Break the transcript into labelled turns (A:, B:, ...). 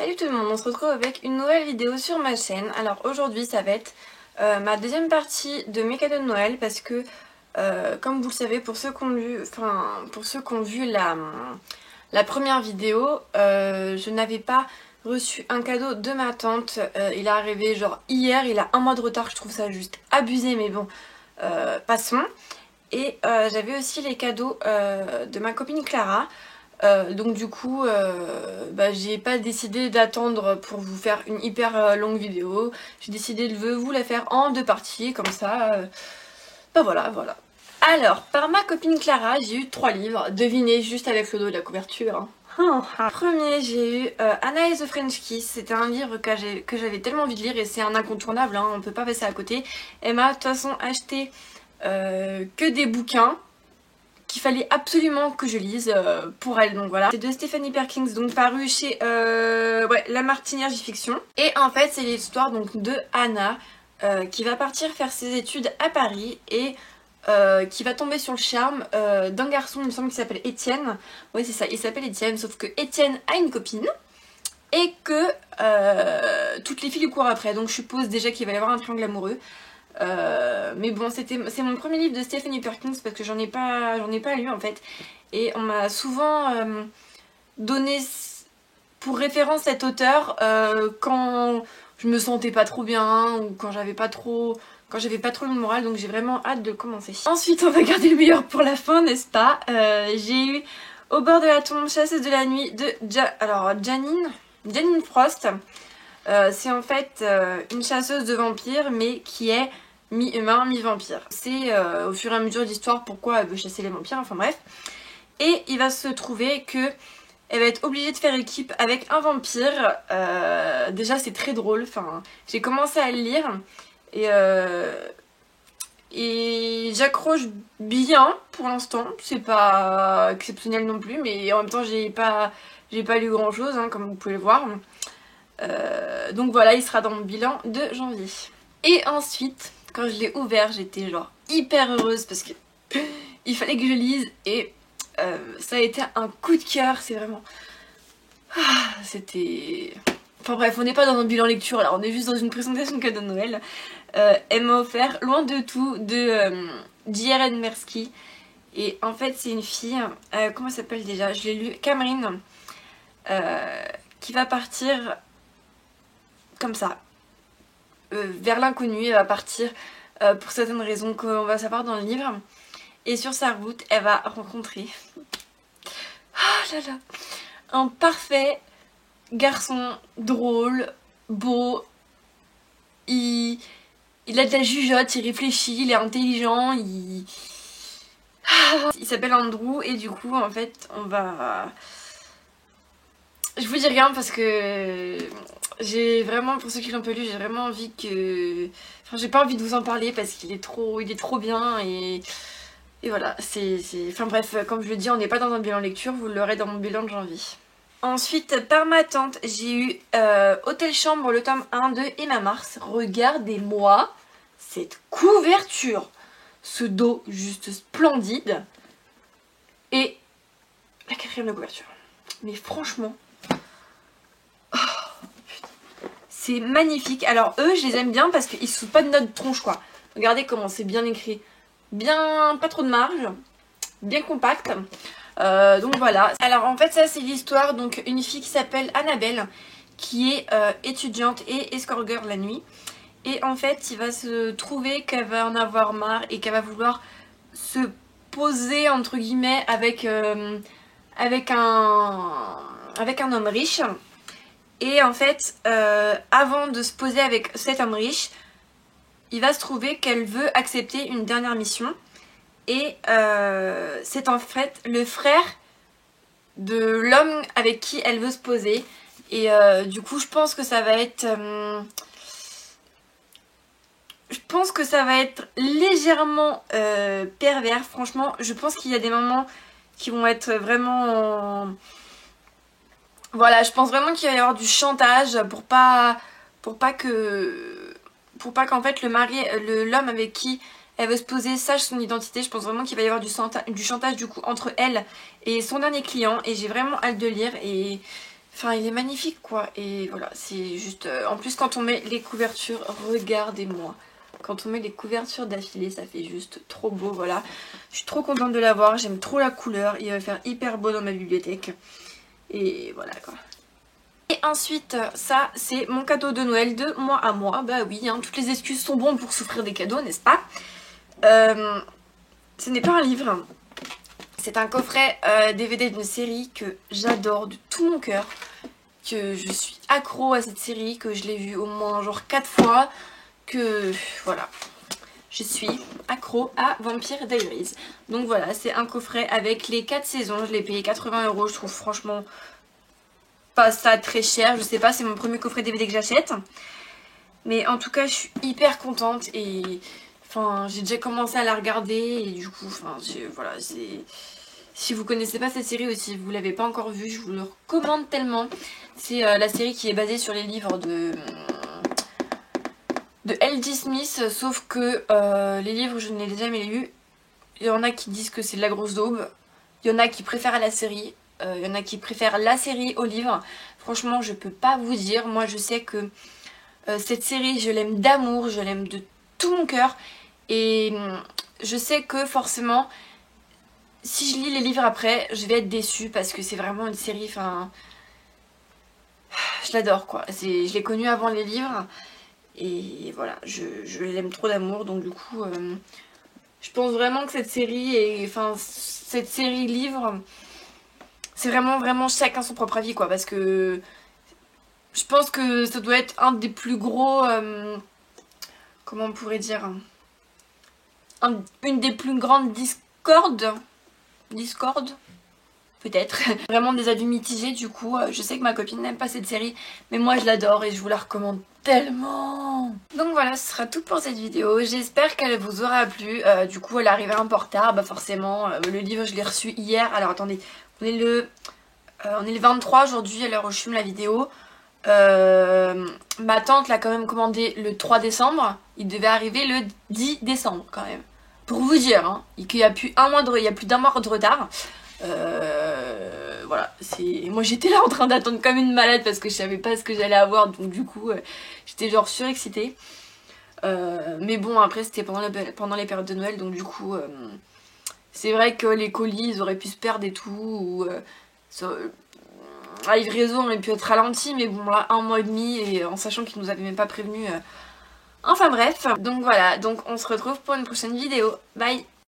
A: Salut tout le monde, on se retrouve avec une nouvelle vidéo sur ma chaîne. Alors aujourd'hui ça va être ma deuxième partie de mes cadeaux de Noël parce que comme vous le savez, pour ceux qui ont vu la première vidéo, je n'avais pas reçu un cadeau de ma tante. Il est arrivé genre hier, il a un mois de retard, je trouve ça juste abusé, mais bon, passons. Et j'avais aussi les cadeaux de ma copine Clara. Donc du coup, j'ai pas décidé d'attendre pour vous faire une hyper longue vidéo. J'ai décidé de vous la faire en deux parties, comme ça. Voilà. Alors, par ma copine Clara, j'ai eu 3 livres. Devinez juste avec le dos de la couverture. Premier, j'ai eu Anna et the French Kiss. C'était un livre que j'avais tellement envie de lire et c'est un incontournable, hein, on peut pas passer à côté. Elle m'a de toute façon acheté que des bouquins qu'il fallait absolument que je lise pour elle, donc voilà. C'est de Stephanie Perkins, donc paru chez La Martinière J-Fiction. Et en fait c'est l'histoire donc de Anna qui va partir faire ses études à Paris et qui va tomber sur le charme d'un garçon, il me semble, qui s'appelle Étienne. Oui c'est ça, il s'appelle Étienne, sauf que Étienne a une copine et que toutes les filles lui courent après, donc je suppose déjà qu'il va y avoir un triangle amoureux. Mais bon, c'est mon premier livre de Stephanie Perkins parce que j'en ai pas lu en fait, et on m'a souvent donné pour référence cet auteur quand je me sentais pas trop bien ou quand j'avais pas trop le moral, donc j'ai vraiment hâte de commencer. Ensuite on va garder le meilleur pour la fin, n'est-ce pas? J'ai eu Au bord de la tombe, chasseuse de la nuit de Janine Frost. C'est en fait une chasseuse de vampires mais qui est mi-humain, mi-vampire. C'est au fur et à mesure de l'histoire pourquoi elle veut chasser les vampires, enfin bref. Et il va se trouver que elle va être obligée de faire équipe avec un vampire. Déjà c'est très drôle, enfin j'ai commencé à le lire et j'accroche bien pour l'instant. C'est pas exceptionnel non plus, mais en même temps j'ai pas lu grand chose, hein, comme vous pouvez le voir. Donc voilà, il sera dans mon bilan de janvier. Et ensuite, quand je l'ai ouvert, j'étais genre hyper heureuse parce que il fallait que je lise et ça a été un coup de cœur. C'est vraiment... c'était... Enfin bref, on n'est pas dans un bilan lecture là, on est juste dans une présentation de cadeau de Noël. Elle m'a offert Loin de tout de J.R.N. Mersky. Et en fait c'est une fille, comment elle s'appelle déjà? Je l'ai lu, Cameron, qui va partir comme ça vers l'inconnu. Elle va partir pour certaines raisons qu'on va savoir dans le livre, et sur sa route elle va rencontrer un parfait garçon, drôle, beau, il a de la jugeote, il réfléchit, il est intelligent, il s'appelle Andrew, et du coup en fait on va... Je vous dis rien parce que j'ai vraiment, pour ceux qui l'ont pas lu, j'ai vraiment envie que... Enfin j'ai pas envie de vous en parler parce qu'il est trop bien, et voilà, Enfin bref, comme je le dis, on n'est pas dans un bilan lecture, vous l'aurez dans mon bilan de janvier. Ensuite, par ma tante, j'ai eu Hôtel Chambre, le tome 1 de Emma Mars. Regardez-moi cette couverture, ce dos juste splendide, et la 4e de couverture. Mais franchement... c'est magnifique. Alors eux, je les aime bien parce qu'ils se foutent pas de notre tronche quoi. Regardez comment c'est bien écrit. Bien, pas trop de marge. Bien compact. Donc voilà. Alors en fait ça c'est l'histoire. Donc une fille qui s'appelle Annabelle, qui est étudiante et escort girl la nuit. Et en fait il va se trouver qu'elle va en avoir marre et qu'elle va vouloir se poser entre guillemets avec un homme riche. Et en fait, avant de se poser avec cet homme riche, il va se trouver qu'elle veut accepter une dernière mission. Et c'est en fait le frère de l'homme avec qui elle veut se poser. Et du coup, je pense que ça va être... je pense que ça va être légèrement pervers. Franchement, je pense qu'il y a des moments qui vont être vraiment... Voilà, je pense vraiment qu'il va y avoir du chantage pour pas qu'en fait l'homme avec qui elle veut se poser sache son identité. Je pense vraiment qu'il va y avoir du chantage du coup entre elle et son dernier client, et j'ai vraiment hâte de lire. Et Enfin, il est magnifique quoi. Et voilà, c'est juste... en plus, quand on met les couvertures, regardez-moi. Quand on met les couvertures d'affilée, ça fait juste trop beau, voilà. Je suis trop contente de l'avoir, j'aime trop la couleur. Il va faire hyper beau dans ma bibliothèque. Et voilà quoi. Et ensuite, ça, c'est mon cadeau de Noël de moi à moi. Bah oui, hein, toutes les excuses sont bonnes pour s'offrir des cadeaux, n'est-ce pas? Ce n'est pas un livre. C'est un coffret DVD d'une série que j'adore de tout mon cœur. Que je suis accro à cette série, que je l'ai vue au moins genre 4 fois. Que voilà, je suis accro à Vampire Diaries. Donc voilà, c'est un coffret avec les 4 saisons. Je l'ai payé 80 €. Je trouve franchement pas ça très cher. Je sais pas, c'est mon premier coffret DVD que j'achète. Mais en tout cas, je suis hyper contente et... Enfin, j'ai déjà commencé à la regarder et du coup, enfin, voilà, c'est... Si vous connaissez pas cette série ou si vous l'avez pas encore vue, je vous le recommande tellement. C'est la série qui est basée sur les livres de L.D. Smith, sauf que les livres, je ne les ai jamais lus. Il y en a qui disent que c'est de la grosse daube. Il y en a qui préfèrent la série. Il y en a qui préfèrent la série au livre. Franchement, je peux pas vous dire. Moi, je sais que cette série, je l'aime d'amour, je l'aime de tout mon cœur. Et je sais que forcément, si je lis les livres après, je vais être déçue parce que c'est vraiment une série, enfin... Je l'adore quoi. Je l'ai connue avant les livres. Et voilà, je l'aime trop d'amour. Donc du coup, je pense vraiment que cette série, enfin cette série livre, c'est vraiment chacun son propre avis quoi. Parce que je pense que ça doit être un des plus gros... comment on pourrait dire, une des plus grandes discordes peut-être. Vraiment des avis mitigés du coup. Je sais que ma copine n'aime pas cette série, mais moi je l'adore et je vous la recommande tellement. Donc voilà, ce sera tout pour cette vidéo. J'espère qu'elle vous aura plu. Du coup elle est arrivée un peu en retard, bah forcément. Le livre je l'ai reçu hier. Alors attendez, on est le 23 aujourd'hui à l'heure où je filme la vidéo. Ma tante l'a quand même commandé le 3 décembre. Il devait arriver le 10 décembre quand même. Pour vous dire, hein, qu'il y a plus d'un mois de retard. Voilà, moi j'étais là en train d'attendre comme une malade parce que je savais pas ce que j'allais avoir, donc du coup j'étais genre surexcitée. Mais bon, après c'était pendant les périodes de Noël, donc du coup c'est vrai que les colis ils auraient pu se perdre et tout, ou la livraison aurait pu être ralentie, mais bon là 1 mois et demi, et en sachant qu'ils nous avaient même pas prévenu. Enfin bref, donc voilà, donc on se retrouve pour une prochaine vidéo. Bye.